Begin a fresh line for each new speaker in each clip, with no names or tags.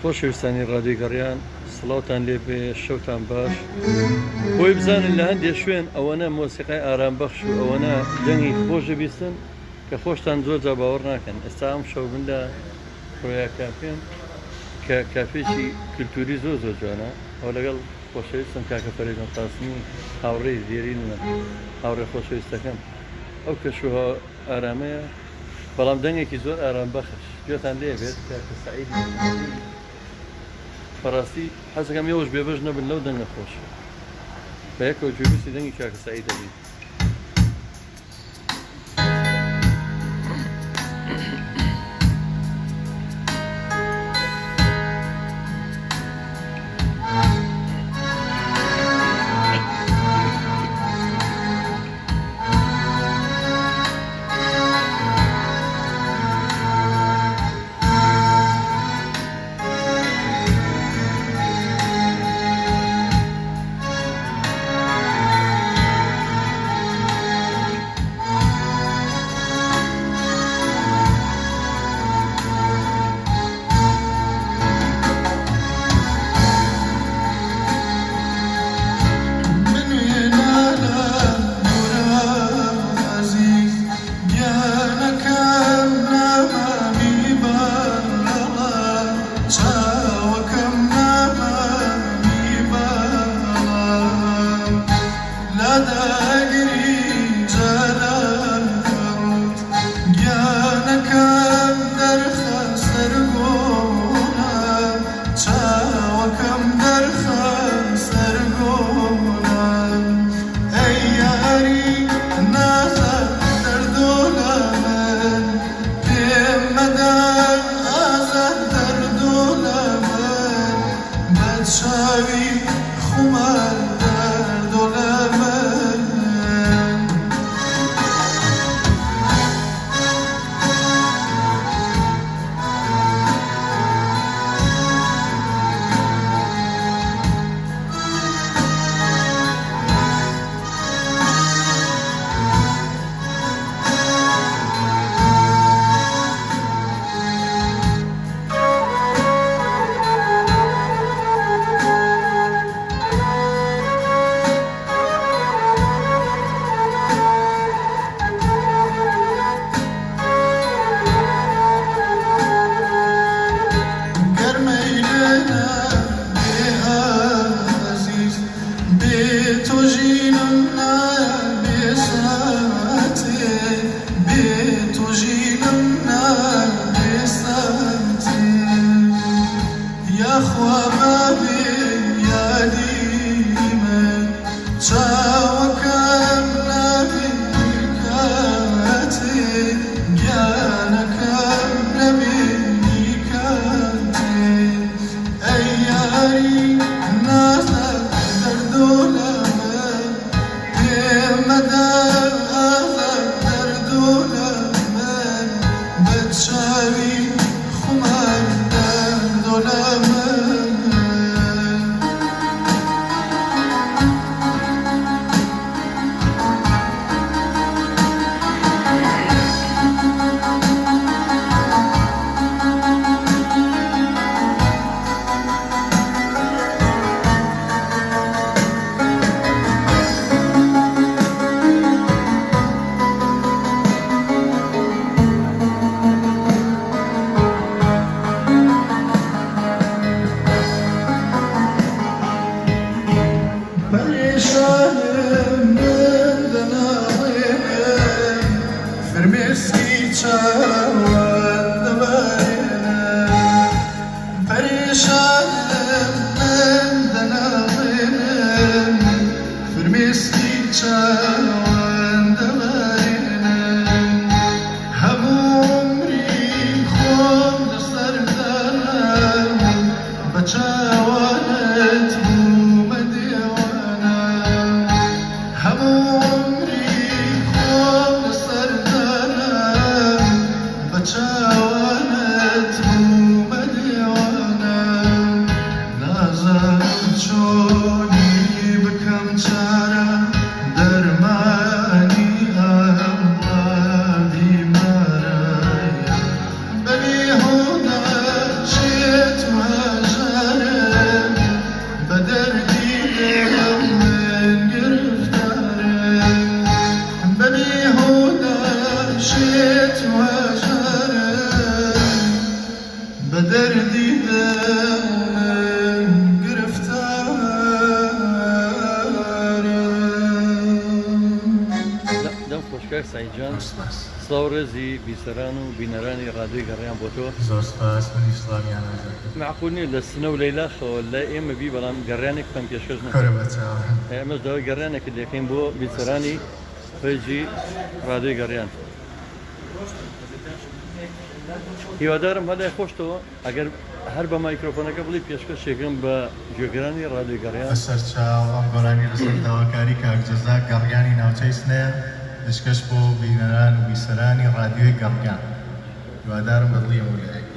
خۆشەویستانی ڕادیۆگەڕیان سڵاوتان لێ بێ شەوتان باش بۆی بزانن لە هەندێک شوێن ئەوەنە مۆسیقای ئارامبەخش و ئەوەنە دەنگی خۆشە بیستن کە خۆشتان زۆر جا باوەڕ ناکەن. ئێستا ئەم شەو بندا ڕۆیا کافێن کە کافێکی کللتوری زۆر زۆر جوانە ئەو لەگەڵ خۆشەویستم کاکە فەرێدون قاسمی هاوڕێی زێرینمە هاوڕێ خۆشەویستەکەم ئەو کەشوها ئارامەیە بەڵام دەنگێکی زۆر ئارامبەخش گوێتان لێ بێت کاکە سەعیدی بەڕاستی حەزەکەم ئێوەش بێبەش نەبن لەو دەنگە خۆش بە یەکەوە جوێویستی دەنگی کاکە سەعید دەبین. خوشکار سعید جان سڵاو ڕێزی بیسەران و بینەرانی ڕادیۆی گەڕیان بۆ تۆ
زۆر سپاس منیش سڵامیان
معقول نیە لە سنە و لەیلاخەوە لە ئێمە بی بەڵام گەڕیانێک پەم پێشکەش ئێمەش داوای گەڕیانێک دەکەین بۆ بیسەرانی پێیجی ڕادیۆی گەڕیان هیوادارم هەلای خۆشتەوە ئەگەر هەر بە مایکرۆفۆنەکە بڵی پێشکەشێکم بە گوێگرانی ڕادیۆی گەڕیان
سەرچاو ئەم گۆرانی لەسەر داواکاری کاکجەزا گەڕیانی ناوچەی سنەیە دەشکەش بۆ بینەران و بیسەرانی ڕادیۆی گەڕیان هیوادارم بەدڵیەوە لایەک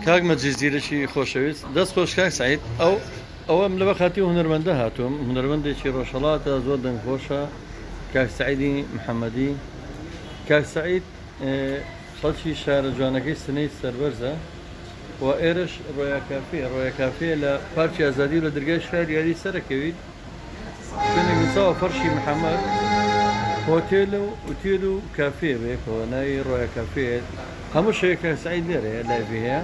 کاک مەجلیس زیرەکی خۆشەویست دەست خۆش کاک سعید ئەو ئەوەم لە بەخاتی هونەرمەندە هاتووم هونەرمەندێکی ڕۆژهەڵاتە زۆر دەنگخۆشە کاک سەعیدی محەممەدی کاک سەعید خەڵکی شارە جوانەکەی سنەی سەربەرزە و ئێرش ڕۆیا کافێ لە پارکی ئازادی و لە دەرگای شاری یاری سەرەکەویت شوێنێک نووساوە فەرشی محەممەد هۆتێل و ئوتێل و کافێ بێکەوە ناوی ڕۆیا کافێ هەموو شەیە کاک سەعید لێرەیە لایڤی هەیە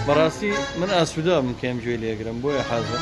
بەڕاستی من ئاسوودام کەم گوێ لێگرم بۆیە حازر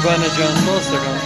بانە جان تۆز دەکەم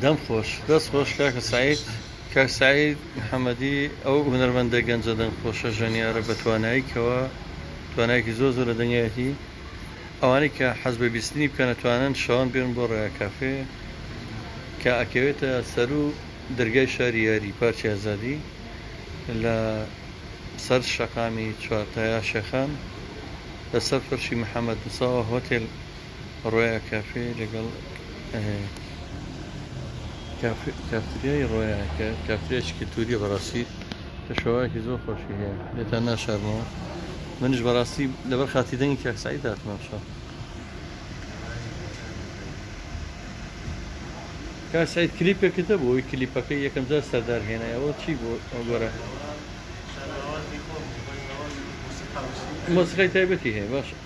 دەم خۆش دەست خۆش کاک سعید محەممەدی ئەو هونەرمەندە گەنجە دەنگ خۆشە ژەنیارە بە تواناییکەوە توانایەکی زۆر لە دنیایەتی ئەوانەی کە حەز بە بیستنی بکەنە توانن شەوان بێن بۆ ڕێگا کافێ کە ئەکەوێتە سەر و دەرگای شاری یاری پارکی ئازادی لە سەر شەقامی چوارتایا شێخان لەسەر فەرشی محەممەد موساوە هۆتێل ڕۆیا کافێ لەگەڵ کافتریای ڕۆیا کافتریایکی تووریە بەڕاستی کە شەوایەکی زۆر خۆشی هەیە لێتان ناشارمەوە منش بەڕاستی لەبەر خاتی دەنگی کاک سعید هاتمە شەو کاک سعید کلیپێکتە بۆ ئەوی کلیپەکەی یەکەم جار سەردار هێنایەوە چی بۆ ئەو گۆرە مۆسیقای تایبەتی هەیە باشە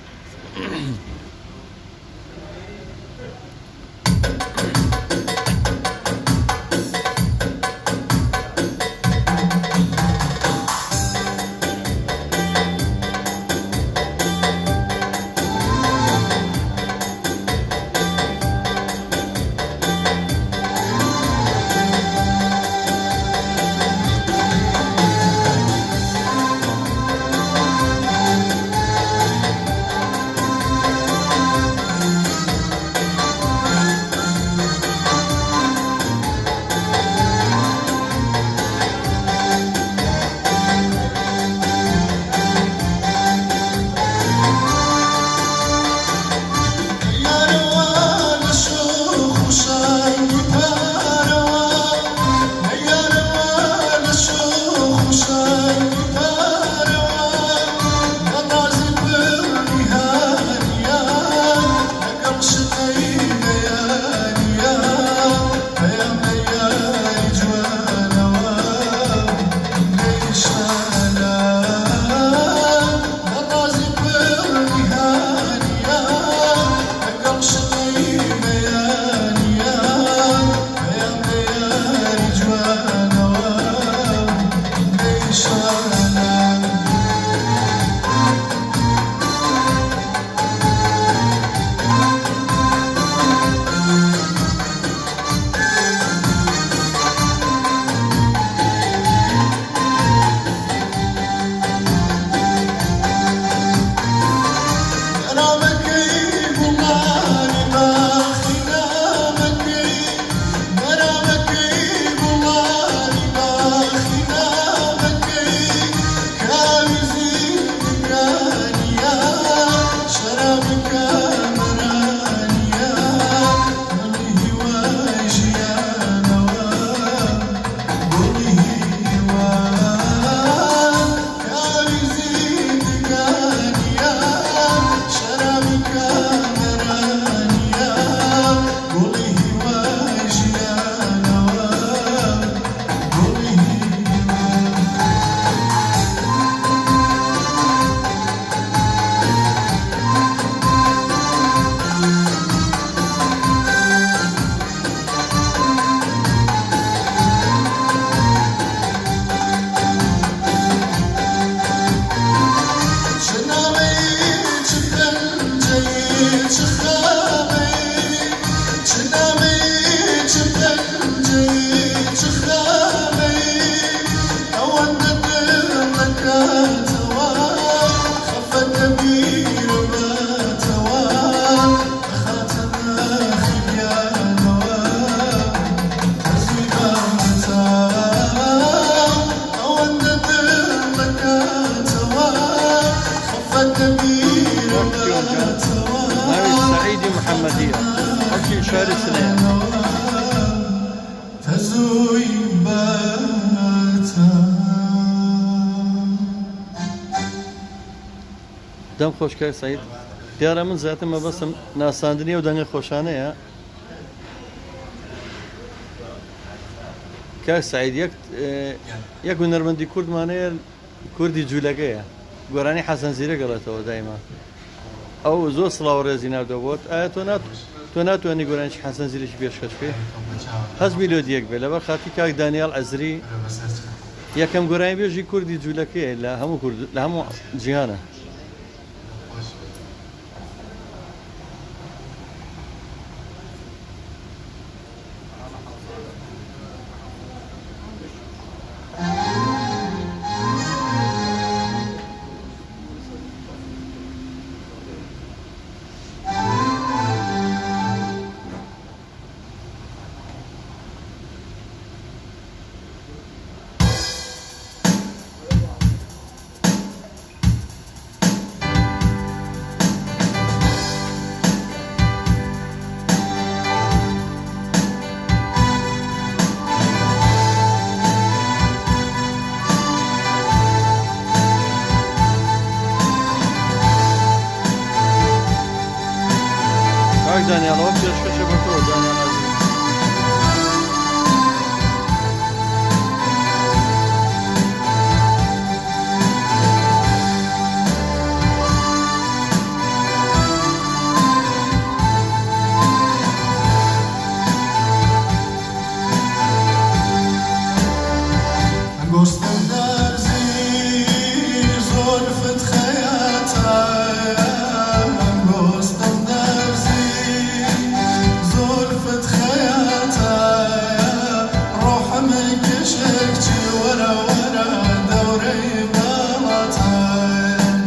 سعيدي محمدية حكي شاري سنين تزوي دەم خۆشکای سعید دیارە من زیاتر مەبەستم ناساندنی و دەنگە خۆشانەیە کاک سعید یەک هونەرمەندی کوردمانەیە کوردی جوولەکەیە گۆرانی حەسەن زیرە گەڵێتەوە دایما ئەو زۆر سڵاو ڕێزی ناودەبووت ئایا تۆ ناتوانانی گۆرانیی حەسەن زیرەی پێشکەش بێ هەست میلۆدیەک بێ لەبەر خاتی کاک دانیال عەزری یەکەم گۆرانی بێژی کوردی جوولەکەیە لە هەموو جیهانە کاک دانیێڵەوە پێشکەشە بە تۆ دانیێڵ عەزیز.
گستم درزی زلفت خیاطم گستم درزی زلفت خیاطم روحم کشک چی ورا ورا دوری غلطم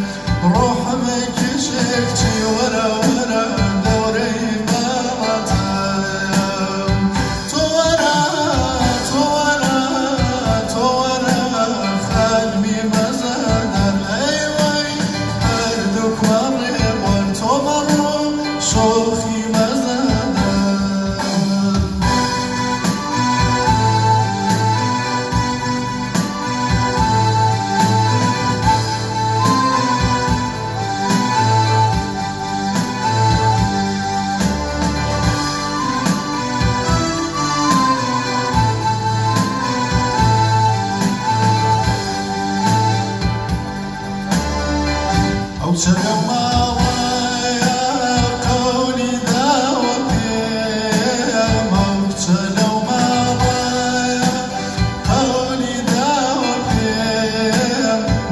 روحم کشک چی ورا ورا دوری غلطم تو ورا تو ورا تو ورا قلبی مزدم ای وای هر دو کاری بر تو مرو شوخی مزدم أو شجما ويا قولي داوتي موت لو ما ويا قولي داوتي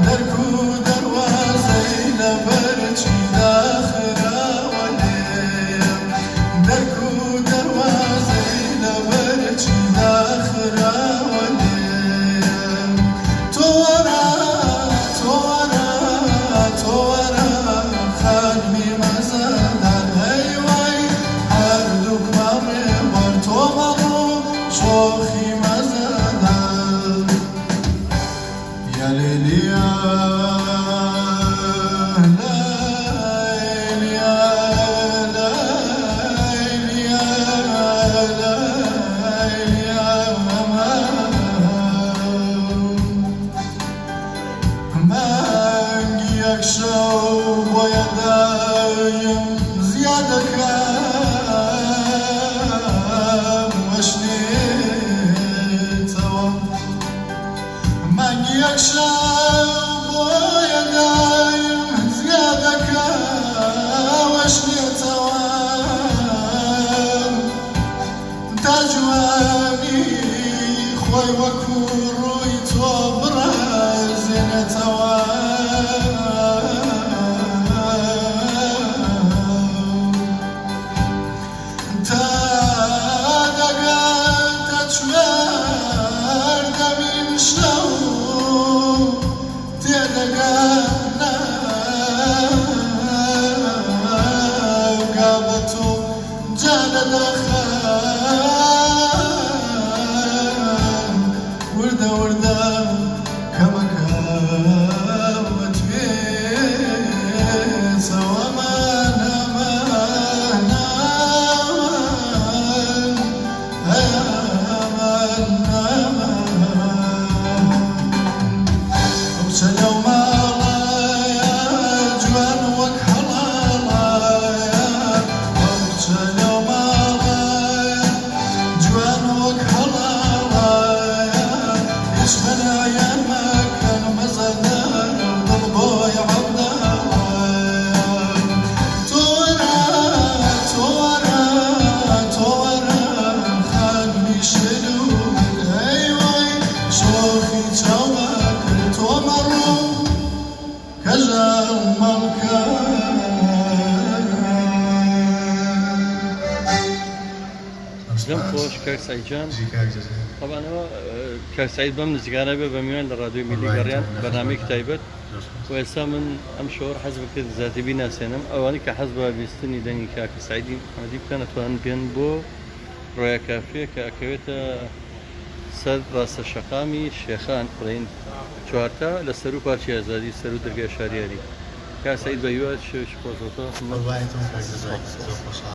دركو دروازي لبرشي داخرة وليم دركو دروازي لبرشي داخرة وليم تورا تورا تورا قلبي مزدم ای وای هر دو کاری بر تو مرو شوخی مزدم یا لیلیا لیلیا لیلیا لیلیا من یک شو بایدم زیاده کم وشنیتم من یک شو بایدم زیاده کم وشنیتم تجوانی خوی وکو روی تو برزنتم ورده ورده كما كانت بيت سوا من أمان أمان أمان وبسلو ما رايا جوان وكحلايا وبسلو ما رايا جوان وكحلايا يشمل عيان ما كان مزدان وضربوا يعبدان تورا تورا تورا خلني شلوك اي واي شوخي جواك تومرو كجر ملكان
لەم خۆش کاک سعیدجان طبعا ئەوە کاک سعید بەم نزیکانە بێ بە میوان لە ڕادیۆی میلی گەڕیان بەنامەیەکی تایبەت و ئێستا من ئەم شەوە حەز بکرد زیاتر بیناسێنم ئەوانەی کە حەز بە بیستنی دەنگی کاک سعیدی محەمەدی بکەن ئەتوانن بێن بۆ ڕۆیا کافێ کە ئەکەوێتە سەر ڕاستە شەقامی شێخان بڵین چوارتا لە سەر و پارچی ئازادی سەر و دەرگای شاریاری کاک سعید بە هیواد شێوەی خۆشەوە
والله انتم كاك جزاك